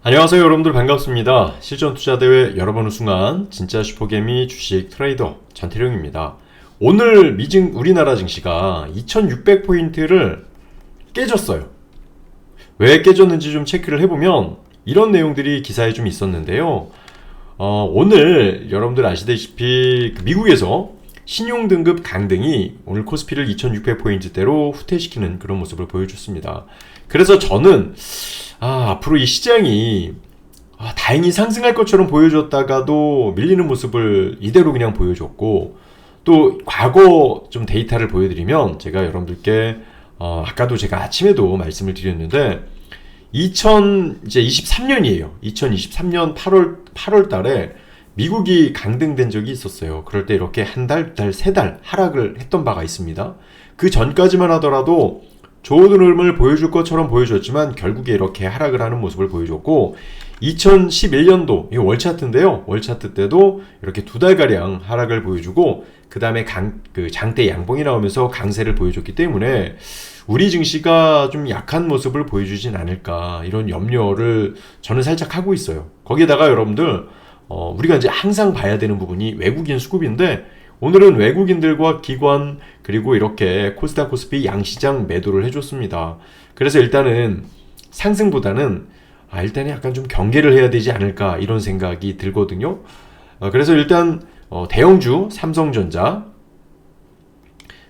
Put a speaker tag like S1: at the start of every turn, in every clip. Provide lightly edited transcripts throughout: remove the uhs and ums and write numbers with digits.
S1: 안녕하세요 여러분들 반갑습니다. 실전투자대회 여러번 우승한 진짜 슈퍼개미 주식 트레이더 전태룡입니다. 오늘 우리나라 증시가 2600포인트를 깨졌어요. 왜 깨졌는지 좀 체크를 해보면 이런 내용들이 기사에 좀 있었는데요. 오늘 여러분들 아시다시피 미국에서 신용등급 강등이 오늘 코스피를 2600포인트대로 후퇴시키는 그런 모습을 보여줬습니다. 그래서 저는 앞으로 이 시장이 다행히 상승할 것처럼 보여줬다가도 밀리는 모습을 이대로 그냥 보여줬고, 또 과거 좀 데이터를 보여드리면 제가 여러분들께 아까도 제가 아침에도 말씀을 드렸는데 2023년이에요. 2023년 8월 달에 미국이 강등된 적이 있었어요. 그럴 때 이렇게 한 달, 두 달, 세 달 하락을 했던 바가 있습니다. 그 전까지만 하더라도 좋은 흐름을 보여줄 것처럼 보여줬지만 결국에 이렇게 하락을 하는 모습을 보여줬고, 2011년도 이 월차트인데요. 월차트 때도 이렇게 두 달가량 하락을 보여주고 그 다음에 장대 양봉이 나오면서 강세를 보여줬기 때문에 우리 증시가 좀 약한 모습을 보여주진 않을까, 이런 염려를 저는 살짝 하고 있어요. 거기에다가 여러분들 우리가 이제 항상 봐야 되는 부분이 외국인 수급인데, 오늘은 외국인들과 기관 그리고 이렇게 코스닥 코스피 양시장 매도를 해줬습니다. 그래서 일단은 상승보다는 일단은 약간 좀 경계를 해야 되지 않을까, 이런 생각이 들거든요. 그래서 일단 대형주 삼성전자,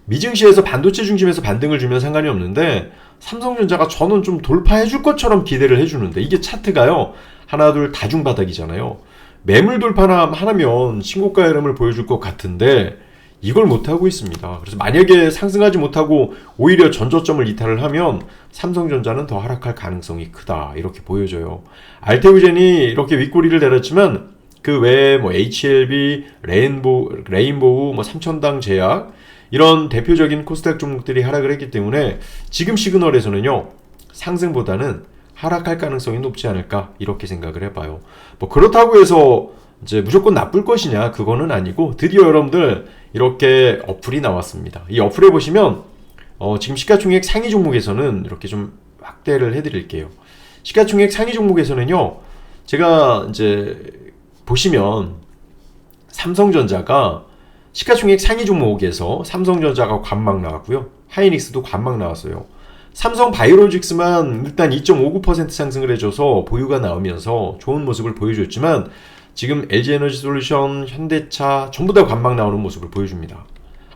S1: 미증시에서 반도체 중심에서 반등을 주면 상관이 없는데 삼성전자가 저는 좀 돌파해줄 것처럼 기대를 해주는데, 이게 차트가요 하나 둘 다중바닥이잖아요. 매물 돌파하면 신고가 흐름을 보여줄 것 같은데 이걸 못하고 있습니다. 그래서 만약에 상승하지 못하고 오히려 전저점을 이탈을 하면 삼성전자는 더 하락할 가능성이 크다, 이렇게 보여져요. 알테오젠이 이렇게 윗꼬리를 내렸지만 그 외에 HLB, 레인보우, 삼천당 제약, 이런 대표적인 코스닥 종목들이 하락을 했기 때문에 지금 시그널에서는요 상승보다는 하락할 가능성이 높지 않을까, 이렇게 생각을 해봐요. 그렇다고 해서 이제 무조건 나쁠 것이냐, 그거는 아니고, 드디어 여러분들 이렇게 어플이 나왔습니다. 이 어플에 보시면 지금 시가총액 상위 종목에서는 이렇게 좀 확대를 해드릴게요. 시가총액 상위 종목에서는요, 제가 이제 보시면 삼성전자가 시가총액 상위 종목에서 삼성전자가 관망 나왔고요, 하이닉스도 관망 나왔어요. 삼성바이오로직스만 일단 2.59% 상승을 해줘서 보유가 나오면서 좋은 모습을 보여줬지만 지금 LG에너지솔루션, 현대차 전부 다 관망 나오는 모습을 보여줍니다.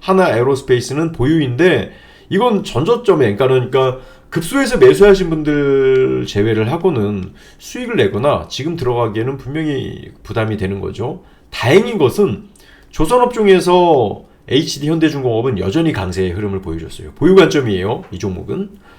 S1: 하나에어로스페이스는 보유인데 이건 전저점에, 그러니까 급소해서 매수하신 분들 제외를 하고는 수익을 내거나 지금 들어가기에는 분명히 부담이 되는 거죠. 다행인 것은 조선업종에서 HD 현대중공업은 여전히 강세의 흐름을 보여줬어요. 보유 관점이에요, 이 종목은.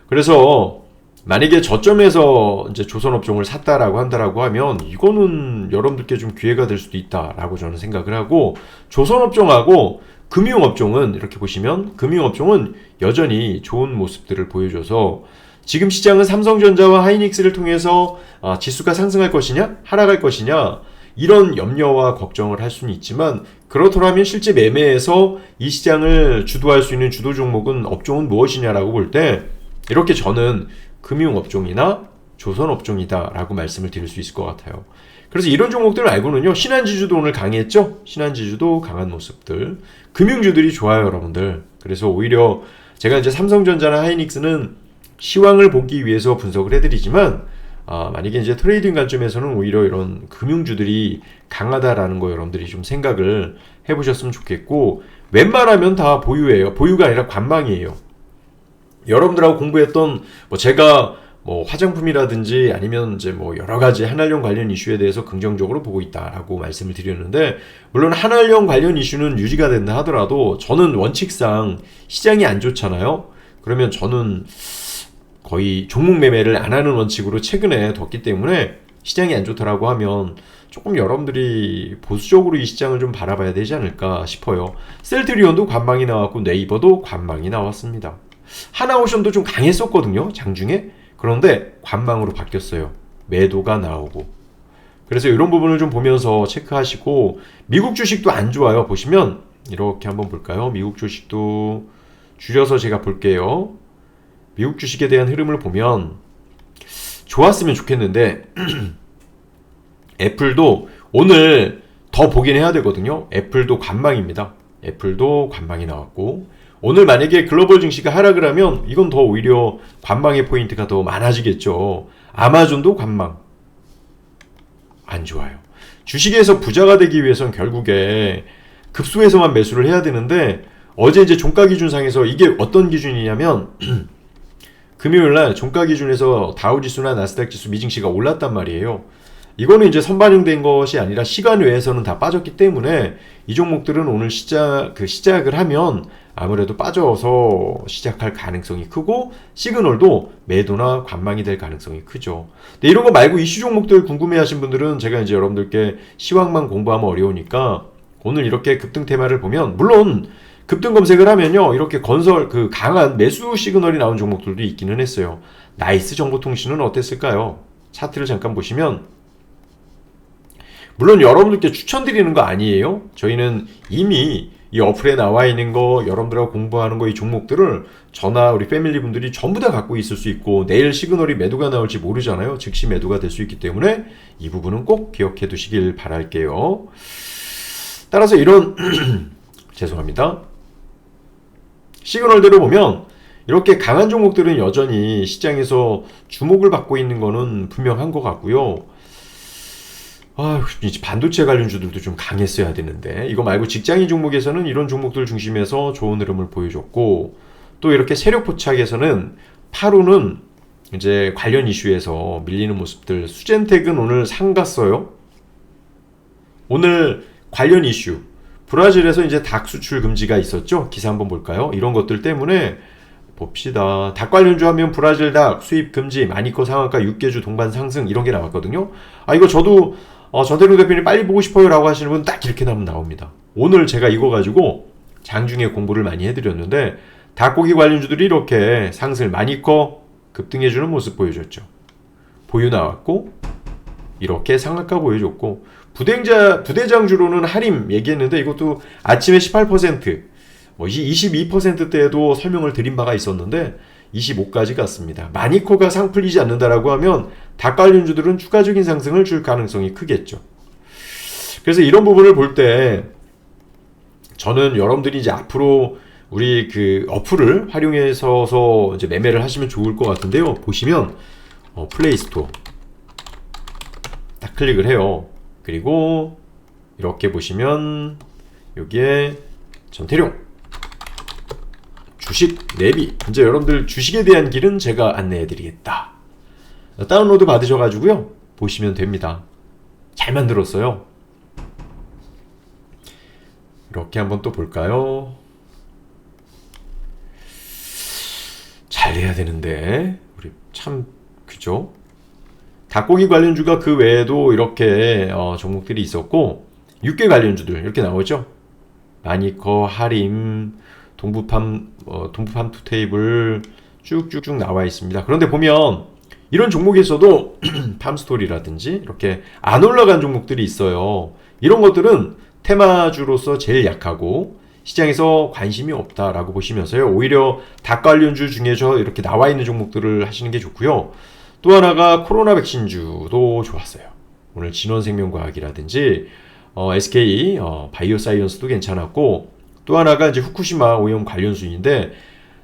S1: 그래서 만약에 저점에서 이제 조선업종을 샀다라고 한다라고 하면 이거는 여러분들께 좀 기회가 될 수도 있다라고 저는 생각을 하고, 조선업종하고 금융업종은 이렇게 보시면 금융업종은 여전히 좋은 모습들을 보여줘서 지금 시장은 삼성전자와 하이닉스를 통해서 지수가 상승할 것이냐 하락할 것이냐, 이런 염려와 걱정을 할 수는 있지만, 그렇더라면 실제 매매에서 이 시장을 주도할 수 있는 주도 종목은 업종은 무엇이냐라고 볼 때 이렇게 저는 금융업종이나 조선업종이다 라고 말씀을 드릴 수 있을 것 같아요. 그래서 이런 종목들을 알고는요, 신한지주도 오늘 강했죠? 신한지주도 강한 모습들, 금융주들이 좋아요 여러분들. 그래서 오히려 제가 이제 삼성전자나 하이닉스는 시황을 보기 위해서 분석을 해드리지만 만약에 이제 트레이딩 관점에서는 오히려 이런 금융주들이 강하다라는 거 여러분들이 좀 생각을 해보셨으면 좋겠고, 웬만하면 다 보유예요. 보유가 아니라 관망이에요. 여러분들하고 공부했던 제가 화장품이라든지 아니면 이제 여러 가지 한알령 관련 이슈에 대해서 긍정적으로 보고 있다라고 말씀을 드렸는데, 물론 한알령 관련 이슈는 유지가 된다 하더라도 저는 원칙상 시장이 안 좋잖아요. 그러면 저는 거의 종목 매매를 안 하는 원칙으로 최근에 뒀기 때문에 시장이 안 좋다라고 하면 조금 여러분들이 보수적으로 이 시장을 좀 바라봐야 되지 않을까 싶어요. 셀트리온도 관망이 나왔고 네이버도 관망이 나왔습니다. 하나오션도 좀 강했었거든요, 장중에. 그런데 관망으로 바뀌었어요. 매도가 나오고. 그래서 이런 부분을 좀 보면서 체크하시고, 미국 주식도 안 좋아요. 보시면 이렇게 한번 볼까요? 미국 주식도 줄여서 제가 볼게요. 미국 주식에 대한 흐름을 보면 좋았으면 좋겠는데 애플도 오늘 더 보긴 해야 되거든요. 애플도 관망입니다. 애플도 관망이 나왔고 오늘 만약에 글로벌 증시가 하락을 하면 이건 더 오히려 관망의 포인트가 더 많아지겠죠. 아마존도 관망. 안 좋아요. 주식에서 부자가 되기 위해선 결국에 급소해서만 매수를 해야 되는데 어제 이제 종가 기준상에서 이게 어떤 기준이냐면 금요일날 종가 기준에서 다우지수나 나스닥 지수 미증시가 올랐단 말이에요. 이거는 이제 선반영된 것이 아니라 시간 외에서는 다 빠졌기 때문에 이 종목들은 오늘 시작을 하면 아무래도 빠져서 시작할 가능성이 크고 시그널도 매도나 관망이 될 가능성이 크죠. 근데 이런 거 말고 이슈 종목들 궁금해하신 분들은 제가 이제 여러분들께 시황만 공부하면 어려우니까 오늘 이렇게 급등 테마를 보면 물론 급등 검색을 하면요 이렇게 건설 강한 매수 시그널이 나온 종목들도 있기는 했어요. 나이스 정보통신은 어땠을까요? 차트를 잠깐 보시면 물론 여러분들께 추천드리는 거 아니에요. 저희는 이미 이 어플에 나와 있는 거 여러분들하고 공부하는 거 이 종목들을 저나 우리 패밀리 분들이 전부 다 갖고 있을 수 있고 내일 시그널이 매도가 나올지 모르잖아요. 즉시 매도가 될 수 있기 때문에 이 부분은 꼭 기억해 두시길 바랄게요. 따라서 이런 죄송합니다. 시그널대로 보면 이렇게 강한 종목들은 여전히 시장에서 주목을 받고 있는 거는 분명한 것 같고요. 이제 반도체 관련주들도 좀 강했어야 되는데 이거 말고 직장인 종목에서는 이런 종목들 중심에서 좋은 흐름을 보여줬고 또 이렇게 세력 포착에서는 파루는 이제 관련 이슈에서 밀리는 모습들 수젠텍은 오늘 상 갔어요. 오늘 관련 이슈 브라질에서 이제 닭 수출 금지가 있었죠. 기사 한번 볼까요? 이런 것들 때문에 봅시다. 닭 관련주 하면 브라질 닭 수입 금지 마니커 상한가 6개주 동반 상승 이런 게 나왔거든요. 이거 저도 전태룡 대표님 빨리 보고 싶어요 라고 하시는 분 딱 이렇게 나옵니다. 오늘 제가 이거 가지고 장중에 공부를 많이 해드렸는데 닭고기 관련주들이 이렇게 상승을 마니커 급등해주는 모습 보여줬죠. 보유 나왔고 이렇게 상한가 보여줬고 부대장주로는 하림 얘기했는데 이것도 아침에 18% 22%대에도 설명을 드린 바가 있었는데 25까지 갔습니다. 마니코가 상 풀리지 않는다라고 하면 닭 관련주들은 추가적인 상승을 줄 가능성이 크겠죠. 그래서 이런 부분을 볼 때 저는 여러분들이 이제 앞으로 우리 어플을 활용해서 이제 매매를 하시면 좋을 것 같은데요. 보시면 플레이스토어 딱 클릭을 해요. 그리고 이렇게 보시면 여기에 전태룡 주식 내비 이제 여러분들 주식에 대한 길은 제가 안내해 드리겠다. 다운로드 받으셔가지고요 보시면 됩니다. 잘 만들었어요. 이렇게 한번 또 볼까요? 잘 해야 되는데 우리 참 그죠? 닭고기 관련주가 그 외에도 이렇게 종목들이 있었고 육계 관련주들 이렇게 나오죠. 마니커, 하림, 동부팜 투테이블 쭉쭉쭉 나와 있습니다. 그런데 보면 이런 종목에서도 팜스토리라든지 이렇게 안 올라간 종목들이 있어요. 이런 것들은 테마주로서 제일 약하고 시장에서 관심이 없다라고 보시면서요. 오히려 닭 관련주 중에서 이렇게 나와 있는 종목들을 하시는 게 좋고요. 또 하나가 코로나 백신주도 좋았어요. 오늘 진원생명과학이라든지 SK 바이오사이언스도 괜찮았고 또 하나가 이제 후쿠시마 오염 관련주인데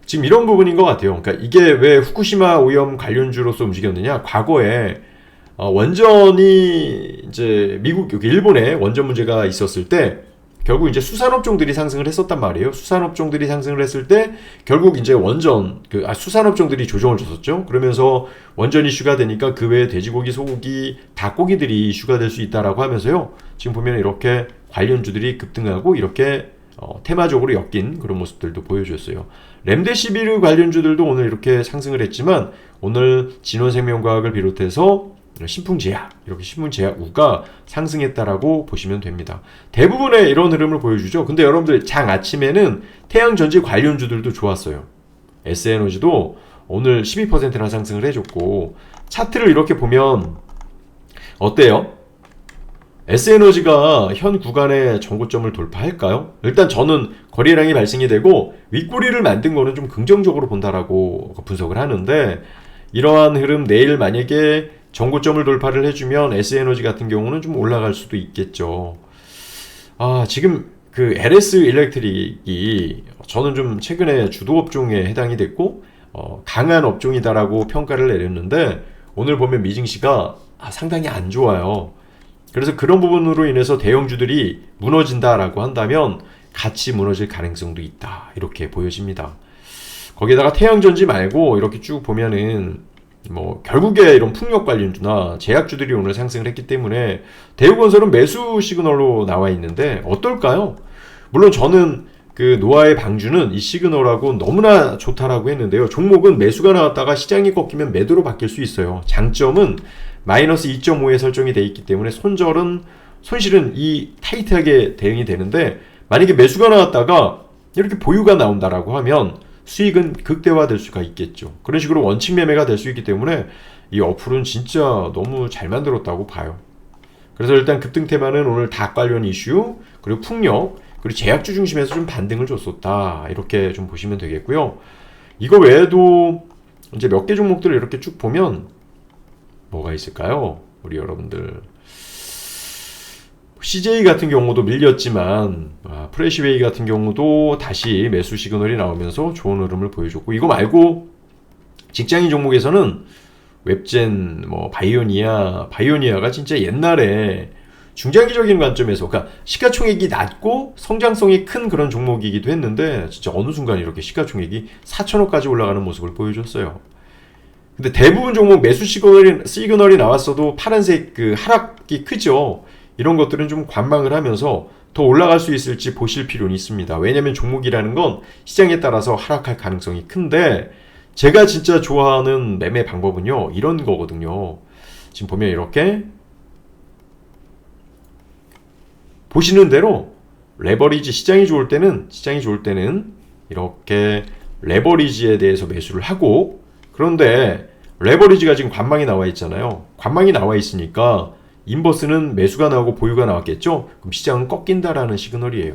S1: 지금 이런 부분인 것 같아요. 그러니까 이게 왜 후쿠시마 오염 관련주로서 움직였느냐? 과거에 원전이 이제 일본에 원전 문제가 있었을 때 결국 이제 수산업종들이 상승을 했었단 말이에요. 수산업종들이 상승을 했을 때 결국 이제 수산업종들이 조정을 줬었죠. 그러면서 원전 이슈가 되니까 그 외에 돼지고기, 소고기, 닭고기들이 이슈가 될 수 있다라고 하면서요. 지금 보면 이렇게 관련주들이 급등하고 이렇게 테마적으로 엮인 그런 모습들도 보여줬어요. 렘데시비르 관련주들도 오늘 이렇게 상승을 했지만 오늘 진원생명과학을 비롯해서 신풍제약, 이렇게 신풍제약우가 상승했다라고 보시면 됩니다. 대부분의 이런 흐름을 보여주죠. 근데 여러분들 장 아침에는 태양전지 관련주들도 좋았어요. S에너지도 오늘 12%나 상승을 해줬고 차트를 이렇게 보면 어때요? S에너지가 현 구간의 전고점을 돌파할까요? 일단 저는 거래량이 발생이 되고 윗꼬리를 만든 거는 좀 긍정적으로 본다라고 분석을 하는데 이러한 흐름 내일 만약에 정고점을 돌파를 해주면 S에너지 같은 경우는 좀 올라갈 수도 있겠죠. 지금 그 LS 일렉트릭이 저는 좀 최근에 주도 업종에 해당이 됐고 강한 업종이다라고 평가를 내렸는데 오늘 보면 미증시가 상당히 안 좋아요. 그래서 그런 부분으로 인해서 대형주들이 무너진다라고 한다면 같이 무너질 가능성도 있다 이렇게 보여집니다. 거기에다가 태양전지 말고 이렇게 쭉 보면은 결국에 이런 풍력 관련주나 제약주들이 오늘 상승을 했기 때문에 대우건설은 매수 시그널로 나와 있는데 어떨까요? 물론 저는 그 노아의 방주는 이 시그널하고 너무나 좋다라고 했는데요. 종목은 매수가 나왔다가 시장이 꺾이면 매도로 바뀔 수 있어요. 장점은 마이너스 2.5에 설정이 되어 있기 때문에 손실은 이 타이트하게 대응이 되는데 만약에 매수가 나왔다가 이렇게 보유가 나온다라고 하면 수익은 극대화될 수가 있겠죠. 그런 식으로 원칙 매매가 될 수 있기 때문에 이 어플은 진짜 너무 잘 만들었다고 봐요. 그래서 일단 급등 테마는 오늘 닭 관련 이슈, 그리고 풍력, 그리고 제약주 중심에서 좀 반등을 줬었다. 이렇게 좀 보시면 되겠고요. 이거 외에도 이제 몇 개 종목들을 이렇게 쭉 보면 뭐가 있을까요? 우리 여러분들. CJ 같은 경우도 밀렸지만 프레시웨이 같은 경우도 다시 매수 시그널이 나오면서 좋은 흐름을 보여줬고 이거 말고 직장인 종목에서는 웹젠, 바이오니아가 진짜 옛날에 중장기적인 관점에서 그러니까 시가총액이 낮고 성장성이 큰 그런 종목이기도 했는데 진짜 어느 순간 이렇게 시가총액이 4천억까지 올라가는 모습을 보여줬어요. 근데 대부분 종목 매수 시그널이 나왔어도 파란색 그 하락이 크죠. 이런 것들은 좀 관망을 하면서 더 올라갈 수 있을지 보실 필요는 있습니다. 왜냐하면 종목이라는 건 시장에 따라서 하락할 가능성이 큰데 제가 진짜 좋아하는 매매 방법은요. 이런 거거든요. 지금 보면 이렇게 보시는 대로 레버리지 시장이 좋을 때는 이렇게 레버리지에 대해서 매수를 하고 그런데 레버리지가 지금 관망이 나와 있잖아요. 관망이 나와 있으니까 인버스는 매수가 나오고 보유가 나왔겠죠? 그럼 시장은 꺾인다라는 시그널이에요.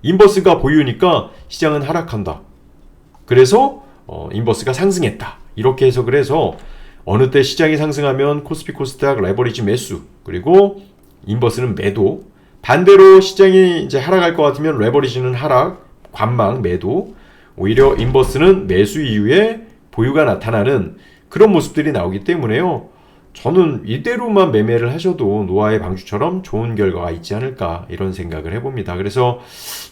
S1: 인버스가 보유니까 시장은 하락한다. 그래서 인버스가 상승했다. 이렇게 해석을 해서 어느 때 시장이 상승하면 코스피 코스닥 레버리지 매수 그리고 인버스는 매도 반대로 시장이 이제 하락할 것 같으면 레버리지는 하락 관망 매도 오히려 인버스는 매수 이후에 보유가 나타나는 그런 모습들이 나오기 때문에요. 저는 이대로만 매매를 하셔도 노아의 방주처럼 좋은 결과가 있지 않을까 이런 생각을 해봅니다. 그래서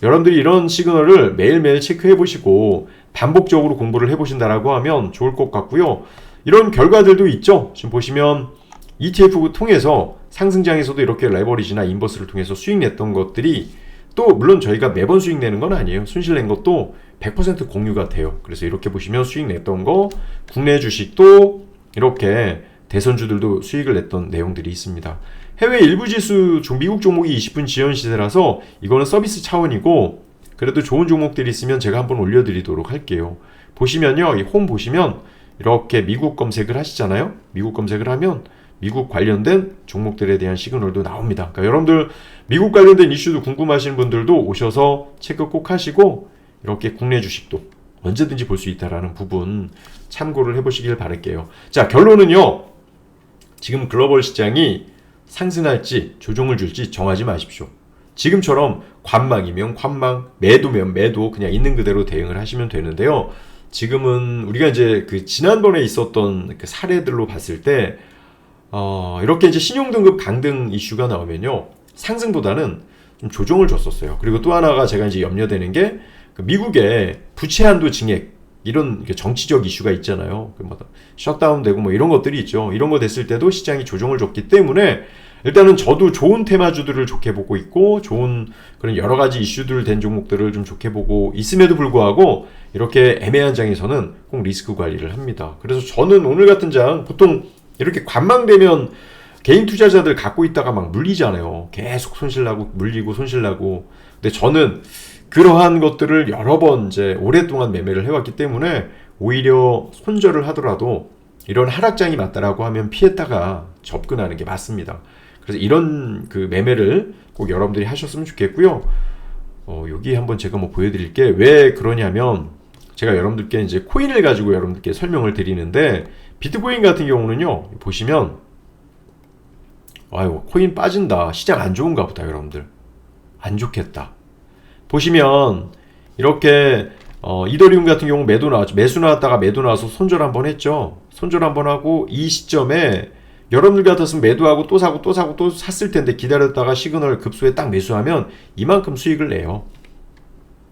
S1: 여러분들이 이런 시그널을 매일매일 체크해 보시고 반복적으로 공부를 해보신다라고 하면 좋을 것 같고요. 이런 결과들도 있죠. 지금 보시면 ETF 통해서 상승장에서도 이렇게 레버리지나 인버스를 통해서 수익 냈던 것들이 또 물론 저희가 매번 수익 내는 건 아니에요. 손실 낸 것도 100% 공유가 돼요. 그래서 이렇게 보시면 수익 냈던 거 국내 주식도 이렇게 대선주들도 수익을 냈던 내용들이 있습니다. 해외 일부 지수 미국 종목이 20분 지연 시세라서 이거는 서비스 차원이고 그래도 좋은 종목들이 있으면 제가 한번 올려드리도록 할게요. 보시면요. 이 홈 보시면 이렇게 미국 검색을 하시잖아요. 미국 검색을 하면 미국 관련된 종목들에 대한 시그널도 나옵니다. 그러니까 여러분들 미국 관련된 이슈도 궁금하신 분들도 오셔서 체크 꼭 하시고 이렇게 국내 주식도 언제든지 볼 수 있다는 부분 참고를 해보시길 바랄게요. 자, 결론은요. 지금 글로벌 시장이 상승할지 조정을 줄지 정하지 마십시오. 지금처럼 관망이면 관망, 매도면 매도 그냥 있는 그대로 대응을 하시면 되는데요. 지금은 우리가 이제 그 지난번에 있었던 그 사례들로 봤을 때 이렇게 이제 신용등급 강등 이슈가 나오면요. 상승보다는 좀 조정을 줬었어요. 그리고 또 하나가 제가 이제 염려되는 게 그 미국의 부채 한도 증액 이런 정치적 이슈가 있잖아요. 셧다운 되고 이런 것들이 있죠. 이런 거 됐을 때도 시장이 조정을 줬기 때문에 일단은 저도 좋은 테마주들을 좋게 보고 있고 좋은 그런 여러 가지 이슈들 된 종목들을 좀 좋게 보고 있음에도 불구하고 이렇게 애매한 장에서는 꼭 리스크 관리를 합니다. 그래서 저는 오늘 같은 장 보통 이렇게 관망되면 개인 투자자들 갖고 있다가 막 물리잖아요. 계속 손실나고 물리고 손실나고. 근데 저는 그러한 것들을 여러 번 이제 오랫동안 매매를 해왔기 때문에 오히려 손절을 하더라도 이런 하락장이 맞다라고 하면 피했다가 접근하는 게 맞습니다. 그래서 이런 그 매매를 꼭 여러분들이 하셨으면 좋겠고요. 여기 한번 제가 보여드릴 게 왜 그러냐면 제가 여러분들께 이제 코인을 가지고 여러분들께 설명을 드리는데 비트코인 같은 경우는요, 보시면 아유, 코인 빠진다, 시장 안 좋은가 보다. 여러분들 안 좋겠다. 보시면 이렇게 이더리움 같은 경우 매도 나왔죠. 매수 나왔다가 매도 나와서 손절 한번 했죠. 손절 한번 하고 이 시점에 여러분들 같았으면 매도하고 또 사고 또 사고 또 샀을 텐데, 기다렸다가 시그널 급소에 딱 매수하면 이만큼 수익을 내요.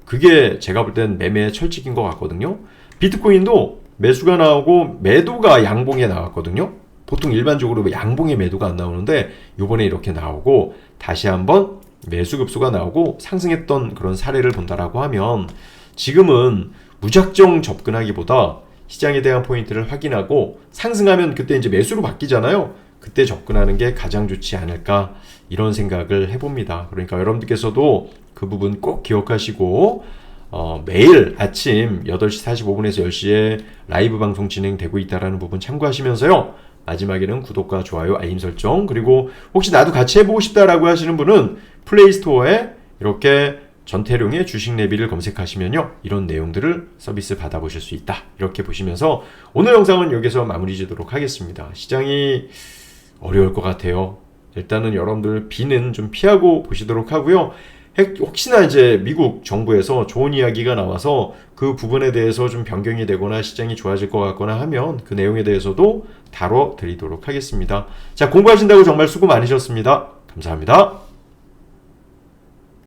S1: 그게 제가 볼 땐 매매의 철칙인 것 같거든요. 비트코인도 매수가 나오고 매도가 양봉에 나왔거든요. 보통 일반적으로 양봉에 매도가 안 나오는데 요번에 이렇게 나오고 다시 한번 매수 급소가 나오고 상승했던 그런 사례를 본다라고 하면, 지금은 무작정 접근하기보다 시장에 대한 포인트를 확인하고 상승하면 그때 이제 매수로 바뀌잖아요. 그때 접근하는 게 가장 좋지 않을까, 이런 생각을 해봅니다. 그러니까 여러분들께서도 그 부분 꼭 기억하시고, 매일 아침 8시 45분에서 10시에 라이브 방송 진행되고 있다는 부분 참고하시면서요, 마지막에는 구독과 좋아요, 알림 설정, 그리고 혹시 나도 같이 해보고 싶다라고 하시는 분은 플레이스토어에 이렇게 전태룡의 주식 내비를 검색하시면요, 이런 내용들을 서비스 받아보실 수 있다, 이렇게 보시면서 오늘 영상은 여기서 마무리 지도록 하겠습니다. 시장이 어려울 것 같아요. 일단은 여러분들 비는 좀 피하고 보시도록 하고요. 혹시나 이제 미국 정부에서 좋은 이야기가 나와서 그 부분에 대해서 좀 변경이 되거나 시장이 좋아질 것 같거나 하면 그 내용에 대해서도 다뤄드리도록 하겠습니다. 자, 공부하신다고 정말 수고 많으셨습니다. 감사합니다.